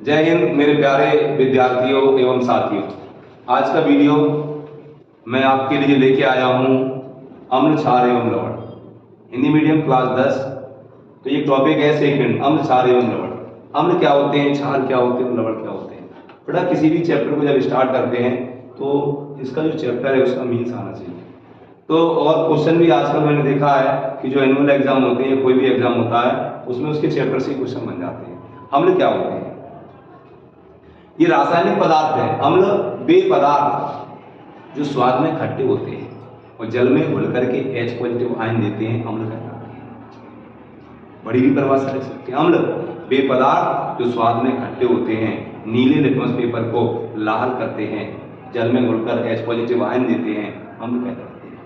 जय हिंद मेरे प्यारे विद्यार्थियों एवं साथियों। आज का वीडियो मैं आपके लिए लेके आया हूँ अम्ल, क्षार एवं लवण, हिंदी मीडियम क्लास 10। तो ये टॉपिक है सेकंड, अम्ल, क्षार एवं लवण। अम्ल क्या होते हैं, क्षार क्या होते हैं, लवण क्या होते हैं। बेटा किसी भी चैप्टर को जब स्टार्ट करते हैं तो इसका जो चैप्टर है उसका मीन्स आना चाहिए। तो और क्वेश्चन भी आजकल मैंने देखा है कि जो एनुअल एग्जाम होते हैं, कोई भी एग्जाम होता है उसमें उसके चैप्टर से क्वेश्चन बन जाते हैं। अम्ल क्या होते हैं? ये रासायनिक पदार्थ है। अम्ल वे पदार्थ जो स्वाद में खट्टे होते हैं और जल में घुल करके H पॉजिटिव आयन देते हैं, अम्ल कहलाते हैं। बड़ी भी परिभाषा लिख सकते हैं। अम्ल वे पदार्थ जो स्वाद में खट्टे होते हैं, नीले लिटमस पेपर को लाल करते हैं, जल में घुलकर H पॉजिटिव आयन देते हैं, अम्ल कहलाते हैं।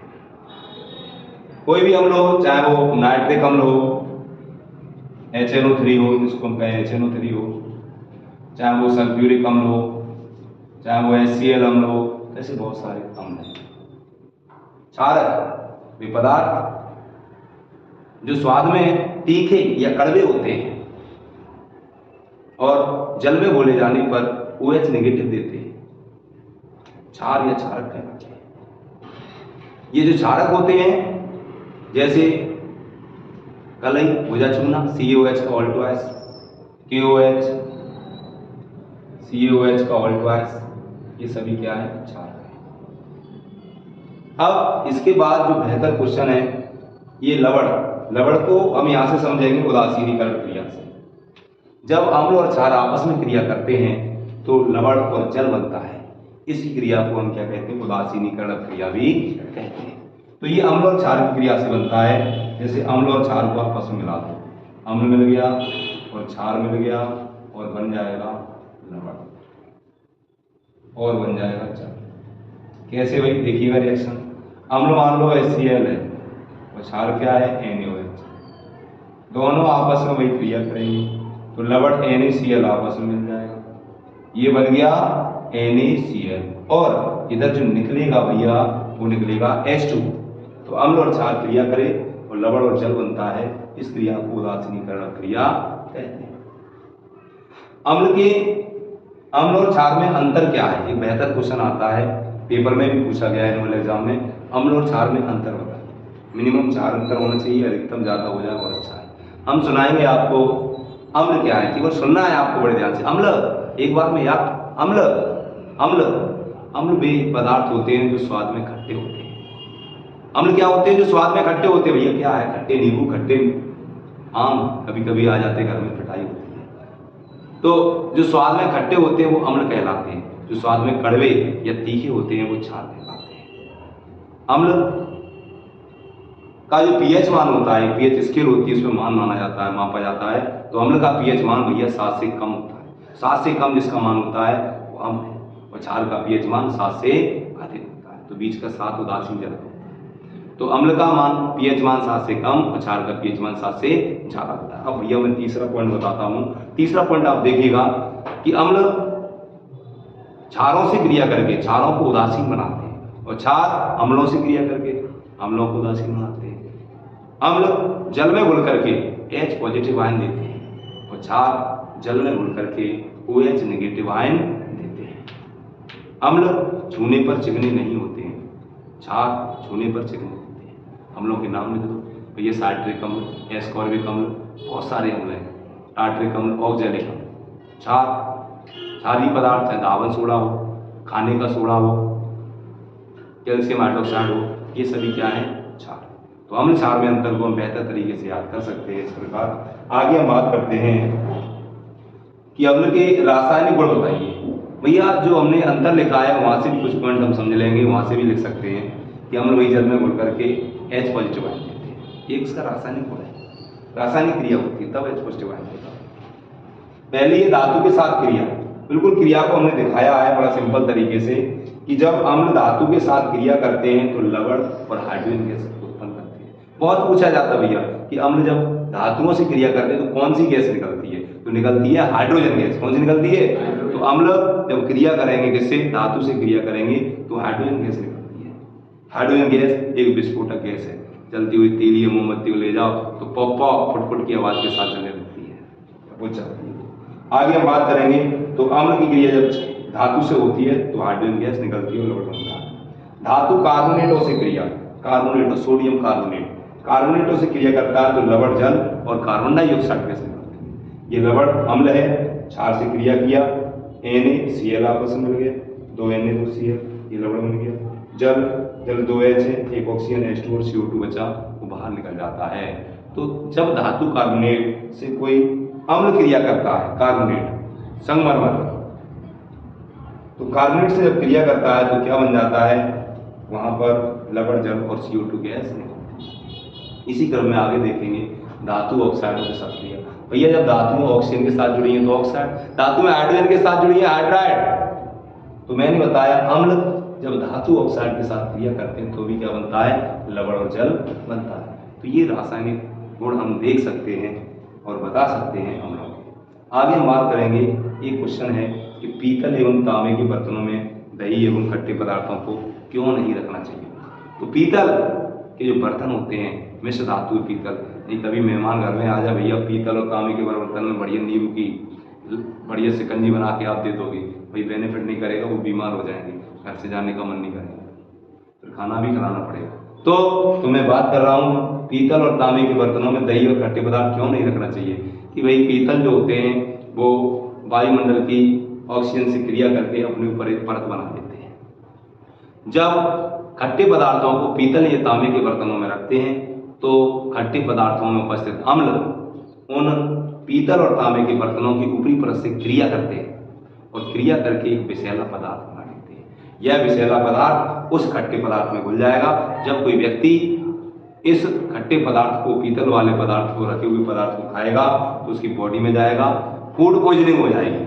कोई भी अम्ल हो, चाहे वो नाइट्रिक अम्ल हो, HNO3 हो, जिसको हम कहें HNO3 हो, चाहे वो सल्फ्यूरिक अम्ल हो, चाहे वो HCl अम्ल हो, ऐसे बहुत सारे अम्ल हैं। क्षारक वे पदार्थ जो स्वाद में तीखे या कड़वे होते हैं और जल में घोले जाने पर OH नेगेटिव देते हैं, क्षार या क्षारक कहलाते हैं। ये जो क्षारक होते हैं, जैसे कलई, भुजा चूना, CaOH का ऑल ट्वाइस, KOH, CaOH का ऑल ट्वाइस, ये सभी क्या है, क्षारक है। अब इसके बाद जो बेहतर क्वेश्चन है ये लवण। लवण को हम यहां से समझेंगे उदासीनीकरण क्रिया से। जब अम्ल और क्षार आपस में क्रिया करते हैं तो लवण और जल बनता है। इसी क्रिया को हम क्या कहते हैं, उदासीनीकरण क्रिया भी कहते हैं। तो ये अम्ल और क्षार की क्रिया से बनता है। जैसे अम्ल और क्षार को आपस में मिला दो, अम्ल मिल गया और क्षार मिल गया और बन जाएगा लवण और बन जाएगा जल। कैसे भाई, देखिएगा रिएक्शन। अम्ल मान लो HCl है और क्षार क्या है, NaOH। दोनों आपस में वही क्रिया करेंगे तो लवण NaCl आपस में मिल जाएगा, ये बन गया NaCl। और इधर जो निकलेगा भैया वो निकलेगा H2। तो अम्ल और क्षार क्रिया करे और लवण और जल बनता है। इस क्रिया को उदासीनीकरण क्रिया कहते हैं। अम्ल और क्षार में अंतर क्या है, एक बेहतर क्वेश्चन आता है, पेपर में भी पूछा गया है एनुअल एग्जाम में। अम्ल और क्षार में अंतर बताइए। मिनिमम 4 अंतर होना चाहिए, अधिकतम ज्यादा हो जाए और अच्छा है। हम सुनाएंगे आपको अम्ल क्या है, केवल सुनना है आपको बड़े ध्यान से। अम्ल एक बार में याद, अम्ल अम्ल अम्ल वे पदार्थ होते हैं जो स्वाद में खट्टे होते हैं। अम्ल क्या होते हैं, जो स्वाद में खट्टे होते हैं। भैया क्या है, खट्टे नींबू, खट्टे आम कभी कभी आ जाते, घर में खटाई होती है। तो जो स्वाद में खट्टे होते हैं वो अम्ल कहलाते हैं, जो स्वाद में कड़वे या तीखे होते हैं वो क्षार कहलाते हैं। अम्ल का जो pH मान होता है, pH स्केल होती है, उसमें मान माना जाता है, मापा जाता है। तो अम्ल का pH मान भैया 7 से कम होता है। 7 से कम जिसका मान होता है वो अम्ल है और क्षार का pH मान 7 से अधिक होता है। तो बीच का 7 उदासीन जल होता है। तो अम्ल का मान pH मान 7 से कम और क्षार का pH मान 7 से ज्यादा होता है। अब भैया मैं तीसरा पॉइंट बताता हूँ। तीसरा पॉइंट आप देखिएगा कि अम्ल क्षारों से क्रिया करके क्षारों को उदासीन बनाते हैं और क्षार अम्लों से क्रिया करके अम्लों को उदासीन बनाते हैं। अम्ल जल में घुल करके H पॉजिटिव आयन देते हैं और क्षार जल में घुल करके OH नेगेटिव आयन देते हैं। अम्ल छूने पर चिकने नहीं होते हैं, क्षार छूने पर चिकने होते हैं। अम्लों के नाम लिख दो भैया, साइट्रिक अम्ल, एस्कॉर्बिक अम्ल, बहुत सारे अम्ल हैं, टार्ट्रिक अम्ल, ऑक्जेलिक अम्ल। क्षारीय पदार्थ है, दावन सोडा हो, खाने का सोडा हो, कैल्शियम हाइड्रोक्साइड हो, ये सभी क्या है, क्षार। तो अम्ल क्षार में अंतर को हम बेहतर तरीके से याद कर सकते हैं इस प्रकार। आगे हम बात करते हैं कि अम्ल के रासायनिक गुण बताइए। भैया जो हमने अंतर लिखा है वहां से भी कुछ पॉइंट हम समझ लेंगे, वहां से भी लिख सकते हैं कि अम्ल वही जल में घुल करके H पॉजिटिव आयन देते हैं। ये इसका रासायनिक गुण है, रासायनिक क्रिया होती है तब H पॉजिटिव आयन देता है। पहले ये धातु के साथ क्रिया, बिल्कुल क्रिया को हमने दिखाया है बड़ा सिंपल तरीके से कि जब अम्ल धातु के साथ क्रिया करते हैं तो लवण और हाइड्रोजन गैस उत्पन्न करते हैं। बहुत पूछा जाता है भैया कि अम्ल जब धातुओं से क्रिया करते हैं तो कौन सी गैस निकलती है, तो निकलती है हाइड्रोजन गैस। कौन सी निकलती है? तो अम्ल जब क्रिया करेंगे किससे, धातु से क्रिया करेंगे तो हाइड्रोजन गैस निकलती है। हाइड्रोजन गैस एक विस्फोटक गैस है, चलती हुई तेल या मोमबत्ती को ले जाओ तो पॉप पॉप फुट फुट की आवाज के साथ चलने लगती है, वो चलती है। आगे हम बात करेंगे तो अम्ल की क्रिया जब धातु से होती है तो हाइड्रोजन गैस निकलती है और लवण बनता है। धातु कार्बोनेटों से क्रिया, कार्बोनेटों, सोडियम कार्बोनेट, कार्बोनेटों से क्रिया करता है तो लवण जल और कार्बन डाइऑक्साइड गैस निकलती है। ये लवण अम्ल है, क्षार से क्रिया किया, NaCl आपस में मिल गया, 2 Na 2 Cl, ये लवण बन गया। जल 2 H है, एक ऑक्सीजन H2 और CO2 बचा, वो बाहर निकल जाता है। तो जब धातु कार्बोनेट से कोई अम्ल क्रिया करता है, कार्बोनेट संगमरमर, तो कार्बोनेट से जब क्रिया करता है तो क्या बन जाता है, वहां पर लवण जल और CO2 गैस निकलती है। इसी क्रम में आगे देखेंगे धातु ऑक्साइडों के साथ क्रिया। भैया जब धातु ऑक्सीजन के साथ जुड़ी है तो ऑक्साइड, धातु में हाइड्रोजन के साथ जुड़ी है हाइड्राइड। तो मैंने बताया अम्ल जब धातु ऑक्साइड के साथ क्रिया करते हैं तो भी क्या बनता है, लवण और जल बनता है। तो ये रासायनिक गुण हम देख सकते हैं और बता सकते हैं अम्लों के। आगे हम बात करेंगे, एक क्वेश्चन है कि पीतल एवं तांबे के बर्तनों में दही एवं खट्टे पदार्थों को क्यों नहीं रखना चाहिए। तो पीतल के जो बर्तन होते हैं, मिश्र धातु पीतल, नहीं कभी मेहमान घर में आ जाए, भैया पीतल और तांबे के बर्तन में बढ़िया नींबू की बढ़िया शिकंजी बना के आप दे दोगे, भाई बेनिफिट नहीं करेगा, वो बीमार हो जाएंगे, घर से जाने का मन नहीं करेगा, फिर खाना भी खिलाना पड़ेगा। तो मैं बात कर रहा हूँ पीतल और तांबे के बर्तनों में दही और खट्टे पदार्थ क्यों नहीं रखना चाहिए, कि भाई पीतल जो होते हैं वो वायुमंडल की ऑक्सीजन से क्रिया करके अपने ऊपर एक परत बना देते हैं। जब खट्टे पदार्थों को पीतल या तांबे के बर्तनों में रखते हैं तो खट्टे पदार्थों में उपस्थित अम्ल उन पीतल और तांबे के बर्तनों की ऊपरी परत से क्रिया करते हैं और क्रिया करके एक विषैला पदार्थ बना देते हैं। यह विषैला पदार्थ उस खट्टे पदार्थ में घुल जाएगा। जब कोई व्यक्ति इस खट्टे पदार्थ को, पीतल वाले पदार्थ को, रखे हुए पदार्थ को खाएगा तो उसकी बॉडी में जाएगा, फूड पॉइजनिंग हो जाएगी,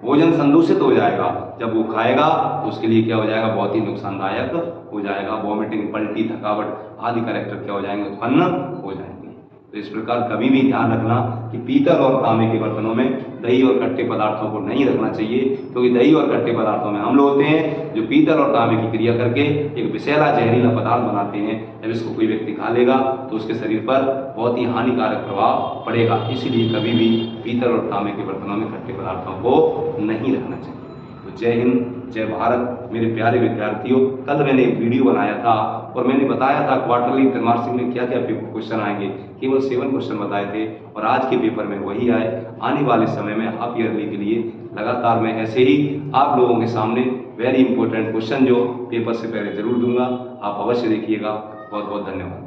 भोजन संदूषित हो जाएगा। जब वो खाएगा तो उसके लिए क्या हो जाएगा, बहुत ही नुकसानदायक हो जाएगा। वॉमिटिंग, पल्टी, थकावट आदि कैरेक्टर क्या हो जाएंगे, उत्पन्न हो जाएंगे। तो इस प्रकार कभी भी ध्यान रखना कि पीतल और तांबे के बर्तनों में दही और खट्टे पदार्थों को नहीं रखना चाहिए, क्योंकि दही और खट्टे पदार्थों में अम्ल होते हैं जो पीतल और तांबे की क्रिया करके एक विषैला जहरीला पदार्थ बनाते हैं। जब इसको कोई व्यक्ति खा लेगा तो उसके शरीर पर बहुत ही हानिकारक प्रभाव पड़ेगा। इसीलिए कभी भी पीतल और तांबे के बर्तनों में खट्टे पदार्थों को नहीं रखना चाहिए। तो जय हिंद, जय भारत मेरे प्यारे विद्यार्थियों। कल मैंने एक वीडियो बनाया था और मैंने बताया था क्वार्टरली त्रैमासिक में क्या क्या क्वेश्चन आएंगे, केवल 7 क्वेश्चन बताए थे और आज के पेपर में वही आए। आने वाले समय में हाफ ईयरली के लिए लगातार मैं ऐसे ही आप लोगों के सामने वेरी इंपॉर्टेंट क्वेश्चन जो पेपर से पहले जरूर दूंगा। आप अवश्य देखिएगा। बहुत बहुत धन्यवाद।